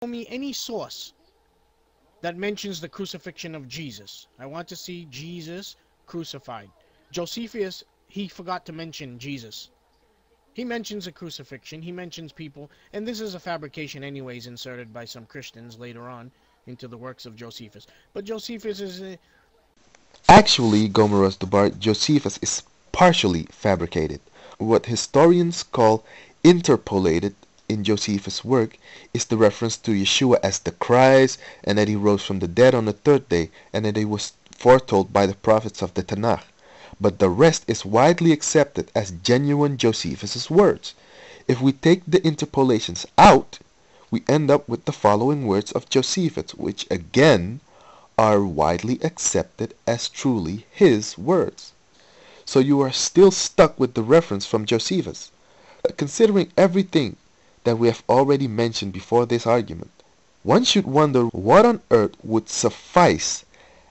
me any source that mentions the crucifixion of Jesus. I want to see Jesus crucified. Josephus, he forgot to mention Jesus. He mentions a crucifixion, he mentions people, and this is a fabrication anyways inserted by some Christians later on into the works of Josephus. But Josephus is... Actually, Gomerozdubar, Josephus is partially fabricated. What historians call interpolated in Josephus' work is the reference to Yeshua as the Christ, and that he rose from the dead on the third day, and that he was foretold by the prophets of the Tanakh. But the rest is widely accepted as genuine Josephus' words. If we take the interpolations out, we end up with the following words of Josephus, which again are widely accepted as truly his words. So you are still stuck with the reference from Josephus. Considering everything that we have already mentioned before this argument, one should wonder what on earth would suffice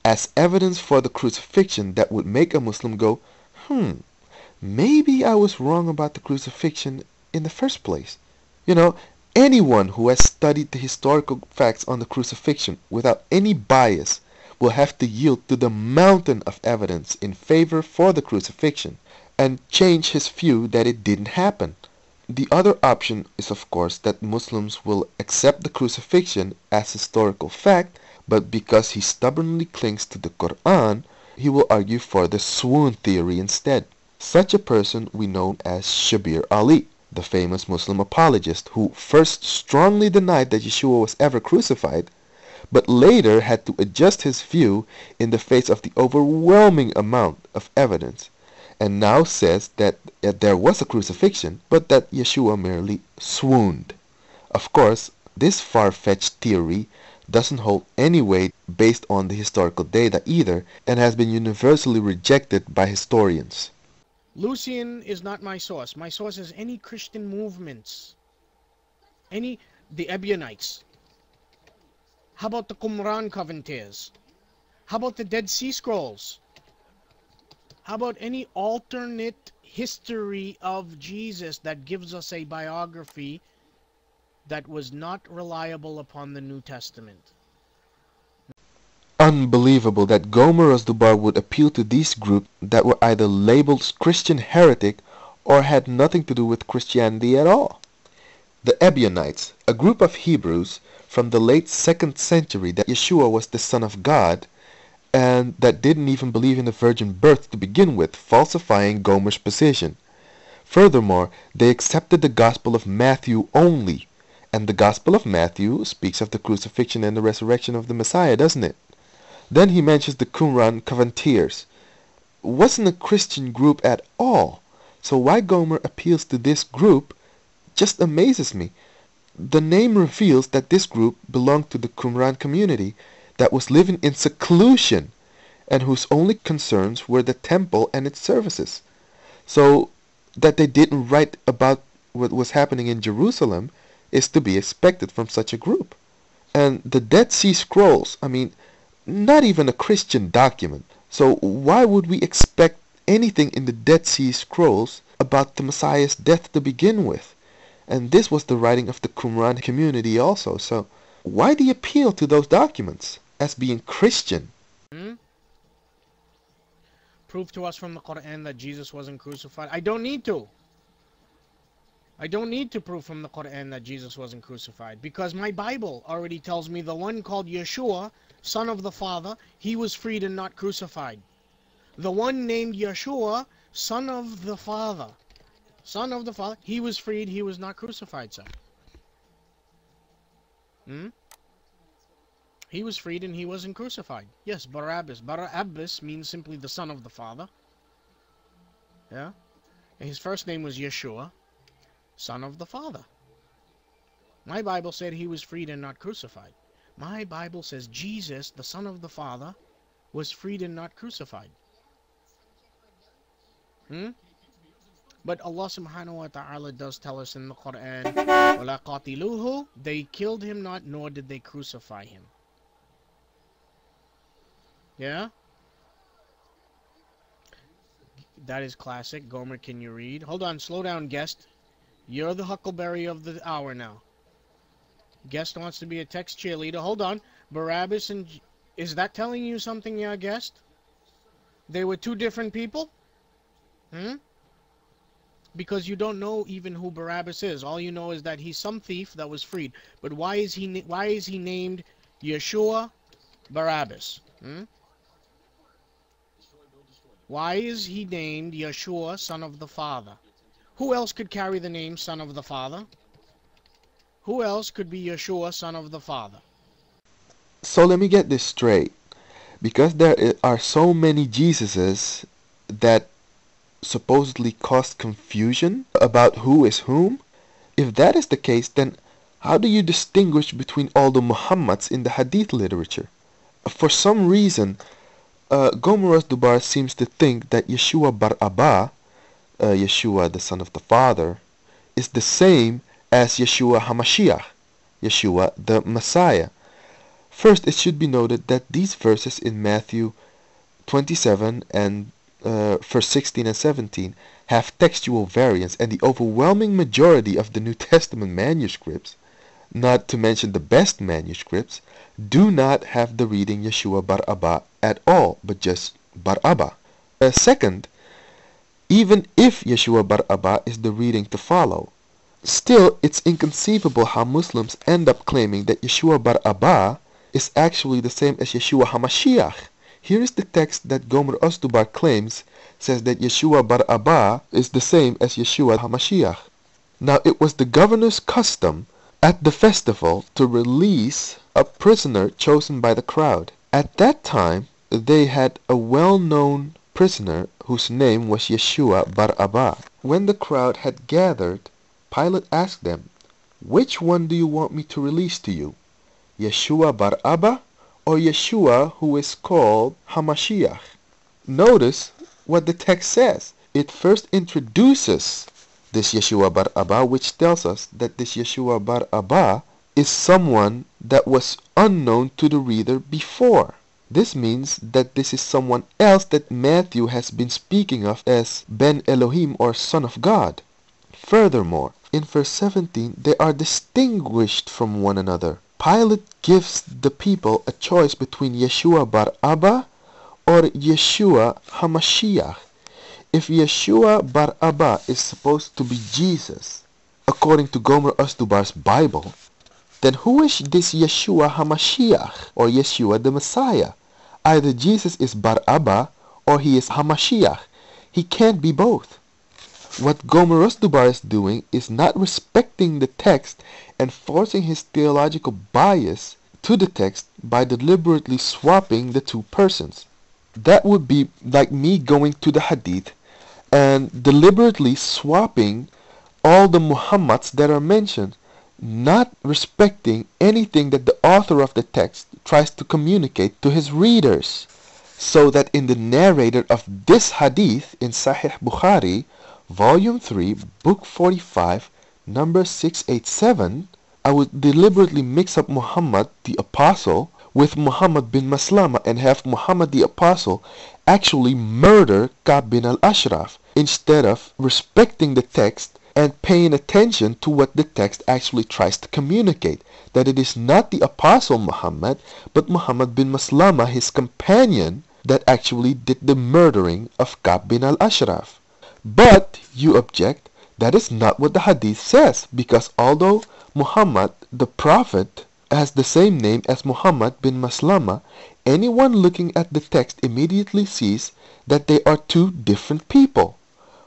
as evidence for the crucifixion that would make a Muslim go, maybe I was wrong about the crucifixion in the first place. Anyone who has studied the historical facts on the crucifixion without any bias will have to yield to the mountain of evidence in favor for the crucifixion and change his view that it didn't happen. The other option is, of course, that Muslims will accept the crucifixion as historical fact, but because he stubbornly clings to the Quran, he will argue for the swoon theory instead. Such a person we know as Shabir Ali, the famous Muslim apologist who first strongly denied that Yeshua was ever crucified, but later had to adjust his view in the face of the overwhelming amount of evidence, and now says that there was a crucifixion, but that Yeshua merely swooned. Of course, this far-fetched theory doesn't hold any weight based on the historical data either, and has been universally rejected by historians. Lucian is not my source. My source is any Christian movements. The Ebionites. How about the Qumran Covenanters? How about the Dead Sea Scrolls? How about any alternate history of Jesus that gives us a biography that was not reliable upon the New Testament? Unbelievable that Gomerozdubar would appeal to these groups that were either labeled Christian heretic or had nothing to do with Christianity at all. The Ebionites, a group of Hebrews from the late 2nd century that Yeshua was the Son of God, and that didn't even believe in the virgin birth to begin with, falsifying Gomer's position. Furthermore, they accepted the Gospel of Matthew only, and the Gospel of Matthew speaks of the crucifixion and the resurrection of the Messiah, doesn't it? Then he mentions the Qumran Covenanters. Wasn't a Christian group at all, so why Gomer appeals to this group just amazes me. The name reveals that this group belonged to the Qumran community that was living in seclusion and whose only concerns were the temple and its services. So that they didn't write about what was happening in Jerusalem is to be expected from such a group. And the Dead Sea Scrolls, not even a Christian document. So why would we expect anything in the Dead Sea Scrolls about the Messiah's death to begin with? And this was the writing of the Qumran community also. So why the appeal to those documents as being Christian? Prove to us from the Quran that Jesus wasn't crucified. I don't need to. I don't need to prove from the Quran that Jesus wasn't crucified, because my Bible already tells me the one called Yeshua, Son of the Father, he was freed and not crucified. The one named Yeshua, Son of the Father, he was freed, he was not crucified, sir. He was freed and he wasn't crucified. Yes, Barabbas. Barabbas means simply the Son of the Father. Yeah? And his first name was Yeshua, Son of the Father. My Bible said he was freed and not crucified. My Bible says Jesus, the Son of the Father, was freed and not crucified. But Allah subhanahu wa ta'ala does tell us in the Quran, وَلَا قَاتِلُوهُ, they killed him not, nor did they crucify him. Yeah? That is classic. Gomer, can you read? Hold on, slow down, guest. You're the huckleberry of the hour now. Guest wants to be a text cheerleader. Hold on. Barabbas and... Is that telling you something, yeah, Guest? They were two different people? Because you don't know even who Barabbas is. All you know is that he's some thief that was freed. But why is he named Yeshua Barabbas? Why is he named Yeshua, son of the Father? Who else could carry the name son of the Father? Who else could be Yeshua, son of the Father? So let me get this straight. Because there are so many Jesuses that supposedly cause confusion about who is whom, if that is the case, then how do you distinguish between all the Muhammads in the Hadith literature? For some reason, Gomerozdubar seems to think that Yeshua bar Abba, Yeshua the son of the Father, is the same as Yeshua HaMashiach, Yeshua the Messiah. First, it should be noted that these verses in Matthew 27 and verse 16 and 17 have textual variants, and the overwhelming majority of the New Testament manuscripts, not to mention the best manuscripts, do not have the reading Yeshua bar Abba at all, but just bar Abba. Second, even if Yeshua bar Abba is the reading to follow, still it's inconceivable how Muslims end up claiming that Yeshua bar Abba is actually the same as Yeshua HaMashiach. Here is the text that Gomerozdubar claims says that Yeshua bar Abba is the same as Yeshua HaMashiach. Now, it was the governor's custom at the festival to release a prisoner chosen by the crowd. At that time, they had a well-known prisoner whose name was Yeshua bar Abba. When the crowd had gathered, Pilate asked them, "Which one do you want me to release to you? Yeshua bar Abba or Yeshua who is called HaMashiach?" Notice what the text says. It first introduces this Yeshua bar Abba, which tells us that this Yeshua bar Abba is someone that was unknown to the reader before. This means that this is someone else that Matthew has been speaking of as Ben Elohim, or Son of God. Furthermore, in verse 17, they are distinguished from one another. Pilate gives the people a choice between Yeshua bar Abba or Yeshua HaMashiach. If Yeshua bar Abba is supposed to be Jesus, according to Gomerozdubar's Bible, then who is this Yeshua HaMashiach, or Yeshua the Messiah? Either Jesus is bar Abba or he is HaMashiach. He can't be both. What Gomerozdubar is doing is not respecting the text and forcing his theological bias to the text by deliberately swapping the two persons. That would be like me going to the Hadith and deliberately swapping all the Muhammads that are mentioned, not respecting anything that the author of the text tries to communicate to his readers. So that in the narrator of this Hadith in Sahih Bukhari, Volume 3, Book 45, number 687, I would deliberately mix up Muhammad the Apostle with Muhammad bin Maslama and have Muhammad the Apostle actually murder Ka'b bin al-Ashraf, instead of respecting the text and paying attention to what the text actually tries to communicate, that it is not the Apostle Muhammad, but Muhammad bin Maslama, his companion, that actually did the murdering of Ka'b bin al-Ashraf. But, you object, that is not what the Hadith says, because although Muhammad, the Prophet, has the same name as Muhammad bin Maslama, anyone looking at the text immediately sees that they are two different people.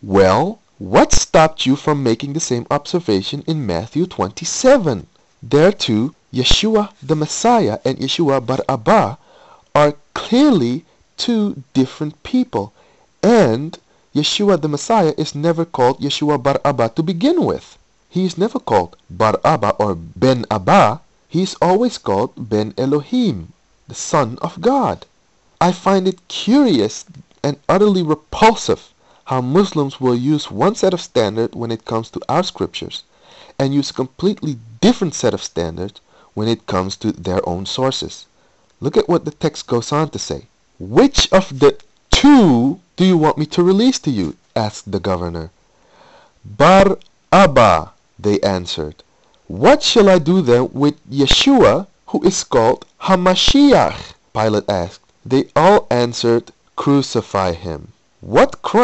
Well, what stopped you from making the same observation in Matthew 27? There too, Yeshua the Messiah and Yeshua bar Abba are clearly two different people, and Yeshua the Messiah is never called Yeshua bar Abba to begin with. He is never called bar Abba or Ben Abba. He is always called Ben Elohim, the Son of God. I find it curious and utterly repulsive how Muslims will use one set of standards when it comes to our scriptures and use a completely different set of standards when it comes to their own sources. Look at what the text goes on to say. "Which of the two do you want me to release to you?" asked the governor. "Bar Abba," they answered. What shall I do then with Yeshua, who is called Hamashiach? Pilate asked. They all answered, Crucify him. What crime